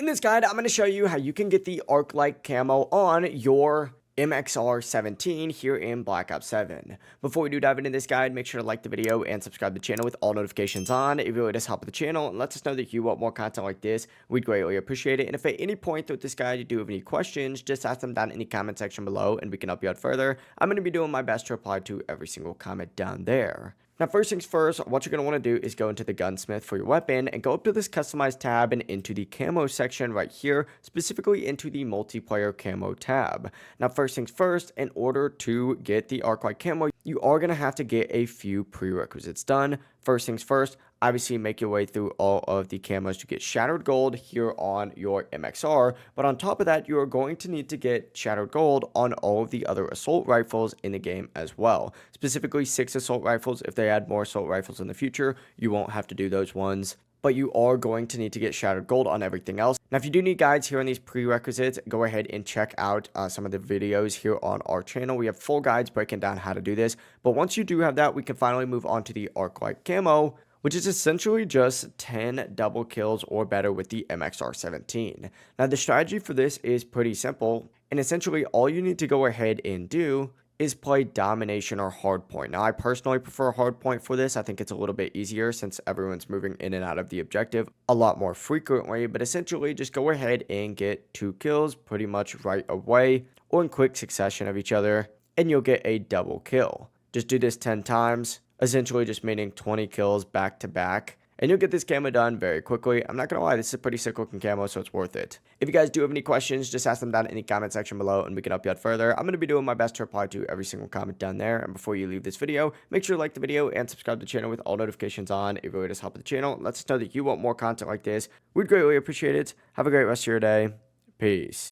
In this guide, I'm going to show you how you can get the Arclight camo on your MXR-17 here in Black Ops 7. Before we do dive into this guide, make sure to like the video and subscribe to the channel with all notifications on. It really does help the channel and lets us know that you want more content like this. We'd greatly appreciate it. And if at any point throughout this guide you do have any questions, just ask them down in the comment section below and we can help you out further. I'm going to be doing my best to reply to every single comment down there. Now, first things first, what you're going to want to do is go into the gunsmith for your weapon and go up to this customize tab and into the camo section right here, specifically into the multiplayer camo tab. Now, first things first, in order to get the Arclight camo, you are going to have to get a few prerequisites done. First things first, obviously make your way through all of the camos to get shattered gold here on your MXR, but on top of that, you are going to need to get shattered gold on all of the other assault rifles in the game as well. Specifically 6 assault rifles. If they add more assault rifles in the future, you won't have to do those ones, but you are going to need to get shattered gold on everything else. Now, if you do need guides here on these prerequisites, go ahead and check out some of the videos here on our channel. We have full guides breaking down how to do this, but once you do have that, we can finally move on to the Arclight camo, which is essentially just 10 double kills or better with the MXR-17. Now, the strategy for this is pretty simple, and essentially all you need to go ahead and do is play domination or hardpoint. Now, I personally prefer hardpoint for this. I think it's a little bit easier since everyone's moving in and out of the objective a lot more frequently, but essentially just go ahead and get 2 kills pretty much right away or in quick succession of each other, and you'll get a double kill. Just do this 10 times, essentially just meaning 20 kills back to back, and you'll get this camo done very quickly. I'm not gonna lie, this is a pretty sick looking camo, so it's worth it. If you guys do have any questions, just ask them down in the comment section below and we can help you out further. I'm gonna be doing my best to reply to every single comment down there. And before you leave this video, make sure to like the video and subscribe to the channel with all notifications on. It really does help the channel. It lets us know that you want more content like this. We'd greatly appreciate it. Have a great rest of your day. Peace.